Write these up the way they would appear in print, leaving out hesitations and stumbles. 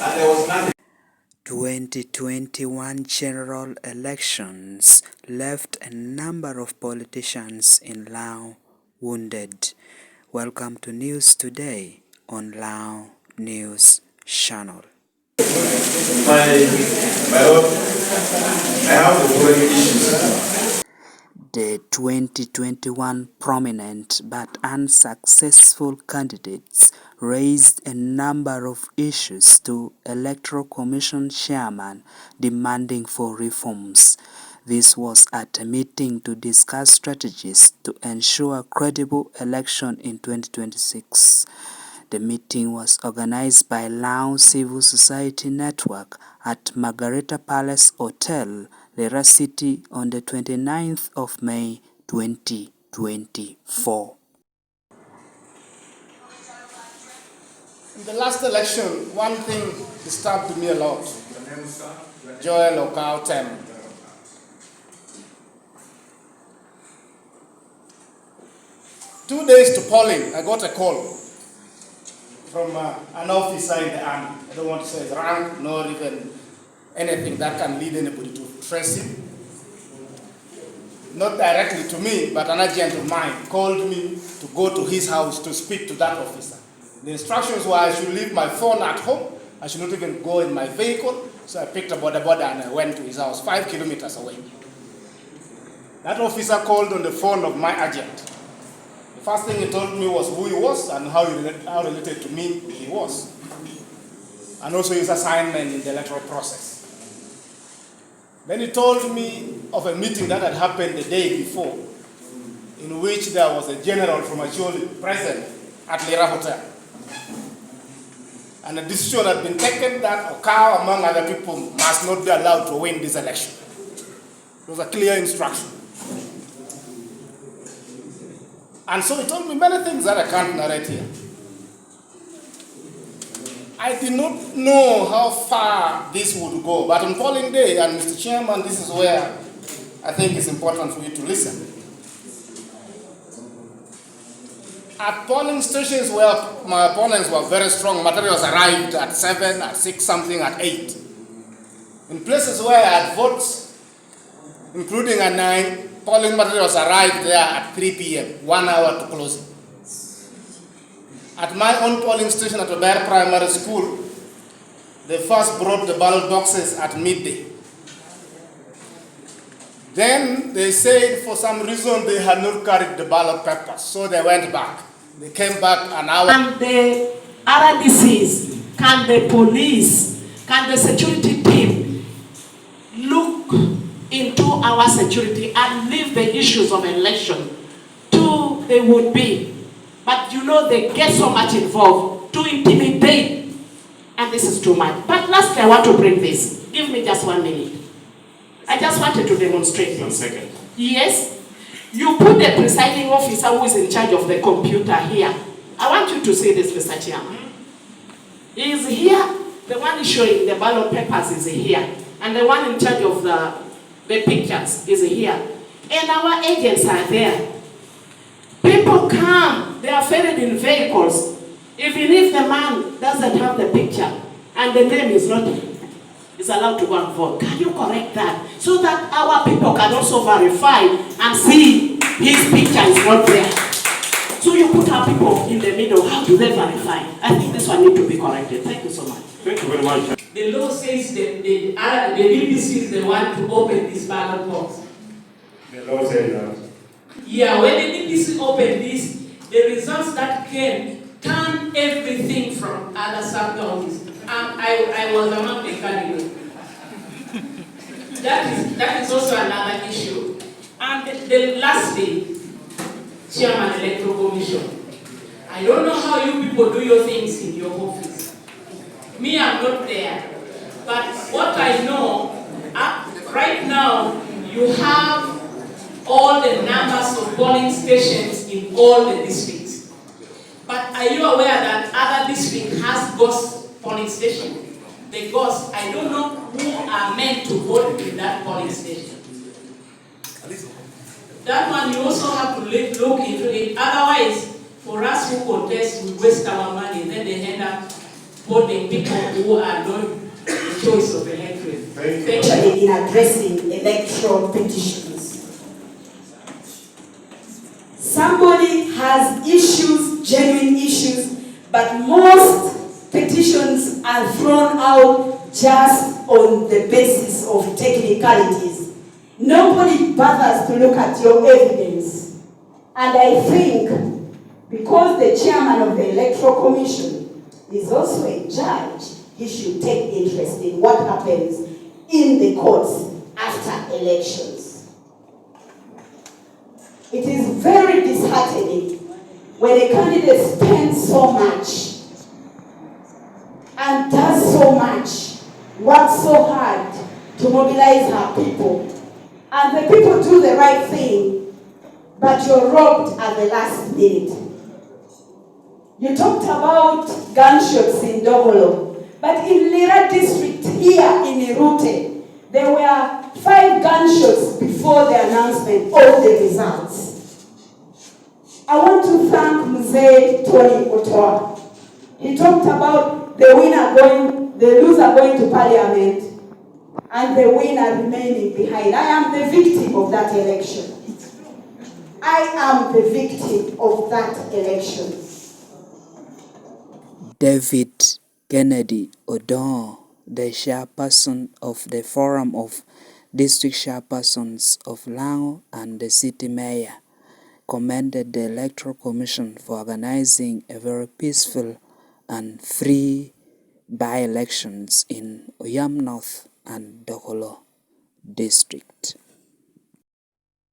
and there was nothing. 2021 general elections left a number of politicians in Lao wounded. Welcome to News Today on Lao News Channel. I have the following issues. The 2021 prominent but unsuccessful candidates raised a number of issues to Electoral Commission chairman demanding for reforms. This was at a meeting to discuss strategies to ensure a credible election in 2026. The meeting was organized by Lango Civil Society Network at Margarita Hotel, Lira City on the 29th of May 2024. In the last election, one thing disturbed me a lot. Joel Okautem. 2 days to polling, I got a call from an officer in the army. I don't want to say his rank, nor even anything that can lead anybody to trace him. Not directly to me, but an agent of mine called me to go to his house to speak to that officer. The instructions were I should leave my phone at home, I should not even go in my vehicle, so I picked a border and I went to his house, 5 kilometers away. That officer called on the phone of my agent. The first thing he told me was who he was and how related to me he was, and also his assignment in the electoral process. Then he told me of a meeting that had happened the day before, in which there was a general from Acholi present at Lira Hotel. And a decision had been taken that Okao, among other people, must not be allowed to win this election. It was a clear instruction. And so he told me many things that I can't narrate here. I did not know how far this would go, but on polling day, and Mr. Chairman, this is where I think it's important for you to listen. At polling stations where my opponents were very strong, materials arrived at 7, at 6, something at 8. In places where I had votes, including at 9, polling materials arrived there at 3 p.m., 1 hour to closing. At my own polling station at Odeal Primary School, they first brought the ballot boxes at midday. Then they said for some reason they had not carried the ballot papers, so they went back. They came back an hour. Can the RDCs, can the police, can the security team look into our security and leave the issues of election to the would-be? But you know they get so much involved to intimidate, and this is too much. But lastly, I want to bring this. Give me just 1 minute. I just wanted to demonstrate this. 1 second. Yes, you put the presiding officer who is in charge of the computer here. I want you to see this, Mr. Chairman. He is here. The one showing the ballot papers is here, and the one in charge of the pictures is here, and our agents are there. People come, they are ferried in vehicles. Even if the man doesn't have the picture and the name is not allowed to go and vote, can you correct that so that our people can also verify and see his picture is not there? So you put our people in the middle, how do they verify? I think this one needs to be corrected. Thank you so much. Thank you very much. The law says that the BBC is the one to open this ballot box. The law says that. Yeah, when the BBC opened this, the results that came turned everything from other sub-counties. I was among the candidates. That is also another issue. And the lastly, Chairman Electoral Commission. I don't know how you people do your things in your office. Me, I'm not there. But what I know, right now, you have all the numbers of polling stations in all the districts. But are you aware that other district has ghost polling station? The ghosts, I don't know who are meant to vote in that polling station. That one you also have to look into it. Otherwise, for us who contest, we waste our money, then they end up supporting people who are not the choice of electorate. Thank you. Especially in addressing electoral petitions. Somebody has issues, genuine issues, but most petitions are thrown out just on the basis of technicalities. Nobody bothers to look at your evidence. And I think because the chairman of the Electoral Commission is also a judge, he should take interest in what happens in the courts after elections. It is very disheartening when a candidate spends so much and does so much, works so hard to mobilize her people, and the people do the right thing, but you're robbed at the last minute. You talked about gunshots in Dogolo, but in Lira district here in Irute, there were 5 gunshots before the announcement of the results. I want to thank Mzee Tony Otoa. He talked about the loser going to parliament, and the winner remaining behind. I am the victim of that election. I am the victim of that election. David Kennedy Odon, the chairperson of the Forum of District Chairpersons of Lango and the city mayor, commended the Electoral Commission for organizing a very peaceful and free by-elections in Oyam North and Dogolo district.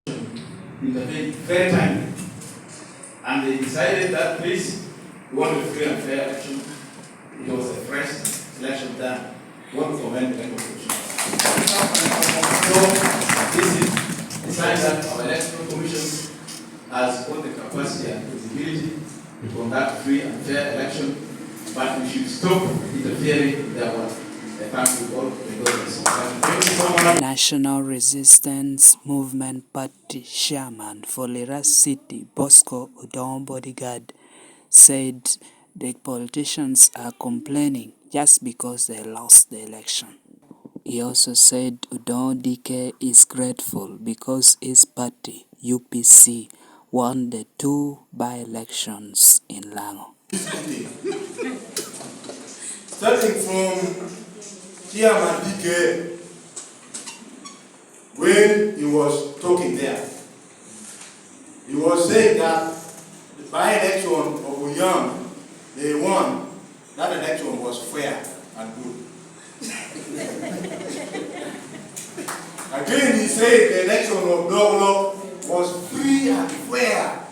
Intervened very timely, and they decided that please, we want a free and fair election. It was a fresh election done. We want to commend the Electoral Commission. So this is the sign that our Electoral Commission has both the capacity and credibility to conduct free and fair election, but we should stop interfering with their work. Thank you all. Thank you so much. National Resistance Movement Party chairman for Lira City, Bosco Udon Bodyguard, said the politicians are complaining just because they lost the election. He also said Udon DK is grateful because his party, UPC, won the 2 by-elections in Lango. Starting from Chairman DK, when he was talking there, he was saying that the by-election of Uyam, they won, that election was fair and good. Again, he said the election of Dogolo was free and fair.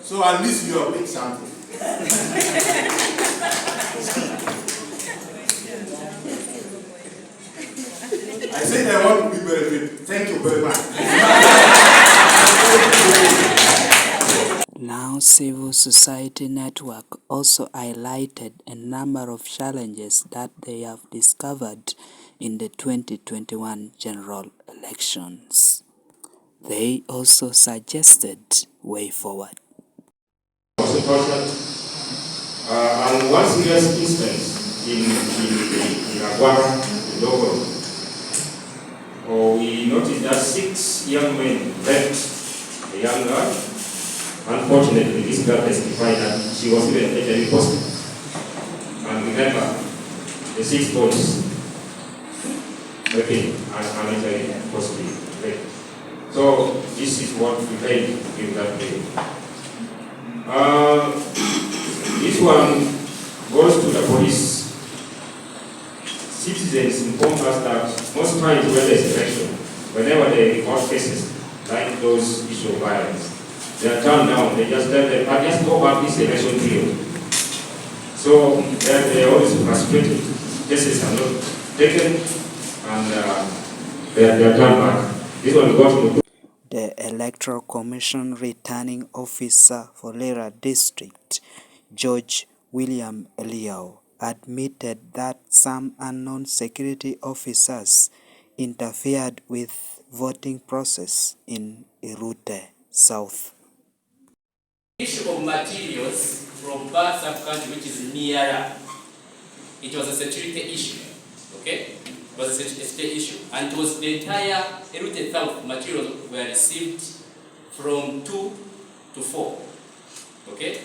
So at least you have picked something. I said I want to be very good. Thank you very much. Lango Civil Society Network also highlighted a number of challenges that they have discovered in the 2021 general elections. They also suggested way forward. And one serious instance in Aguara, in Logo, we noticed that 6 young men left a young girl. Unfortunately, this girl testified that she was even HIV positive. And remember, the 6 boys working as an HIV positive rate. So this is what we made in that day. This one goes to the police. Citizens inform us that most times when there's election, whenever they report cases like those issues of violence, they are turned down. They just tell them, I just go back this election period. So they are always frustrated. Cases are not taken and they are turned back. This one got to The Electoral Commission Returning Officer for Lira District, George William Eliao, admitted that some unknown security officers interfered with voting process in Irute South. Issue of materials from Bar sub-county, which is nearer. It was a security issue, okay? It was a security issue. And it was the entire Erute South materials were received from 2 to 4, okay?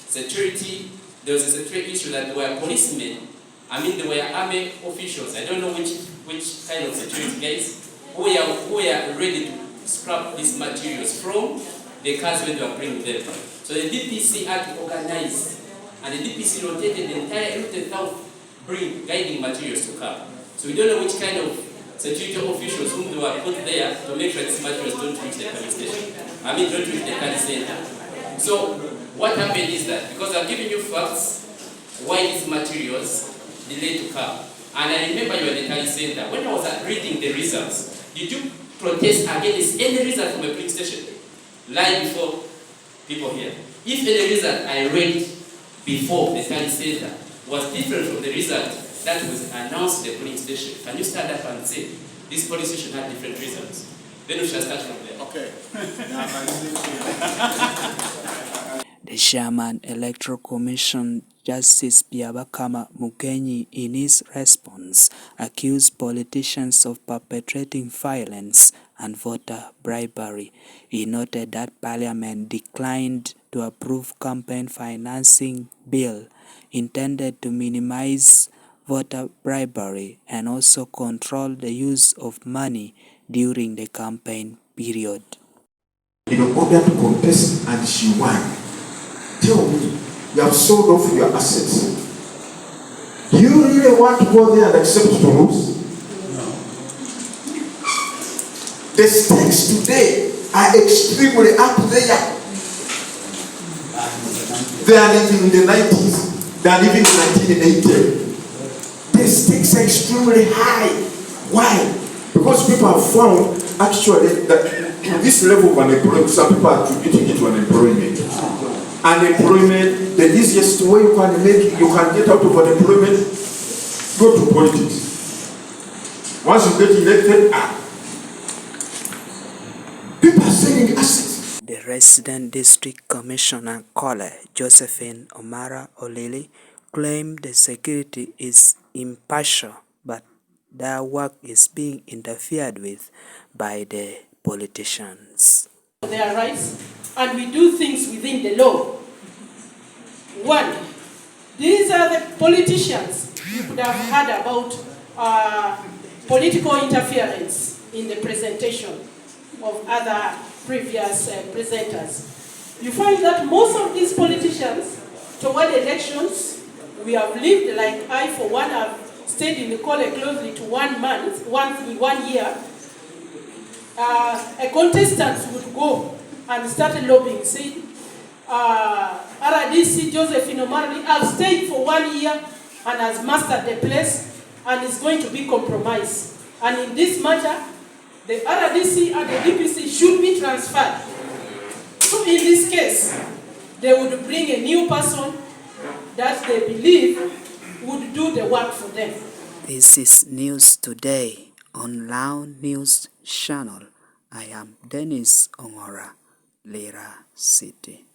Security, there was a security issue that there were policemen, there were army officials, I don't know which kind of security guys, who were ready to scrap these materials from the cars when they were bringing them. So the DPC had to organize, and the DPC rotated the entire route south, bring guiding materials to come. So we don't know which kind of security officials whom they were put there to make sure these materials don't reach the police station. Don't reach the car center. So what happened is that, because I've given you facts why these materials delayed to come, and I remember you were at the car center, when I was reading the results, did you protest against any result from a police station? Lie before people here. If any result I read before the study center was different from the result that was announced at the polling station, can you stand up and say, this polling station had different results? Then we shall start from there. Okay. The Chairman Electoral Commission, Justice Byabakama Mugenyi, in his response, accused politicians of perpetrating violence and voter bribery. He noted that Parliament declined to approve campaign financing bill intended to minimize voter bribery and also control the use of money during the campaign period. In order to contest and she won, tell me, you have sold off your assets. Do you really want to go there and accept to lose? No. The stakes today are extremely up there. They are living in the 90s. They are living in 1980. The stakes are extremely high. Why? Because people have found actually that this level of unemployment, some people are attributing it to unemployment. Unemployment, the easiest way you can get out of unemployment, go to politics. Once you get elected, people are selling assets. The resident district commissioner, Kole Josephine Omara Olili, claimed the security is impartial, but their work is being interfered with by the politicians. Their rights, and we do things within the law. One, these are the politicians you could have heard about political interference in the presentation of other previous presenters. You find that most of these politicians, toward elections, we have lived, like I for one have stayed in the college closely to 1 month, 1 year. A contestant would go and start lobbying, saying, RDC Josephine Omara has stayed for 1 year and has mastered the place and is going to be compromised. And in this matter, the RDC and the DPC should be transferred. So in this case, they would bring a new person that they believe would do the work for them. This is News Today on Loud News Channel. I am Denish Ongora, Lira City.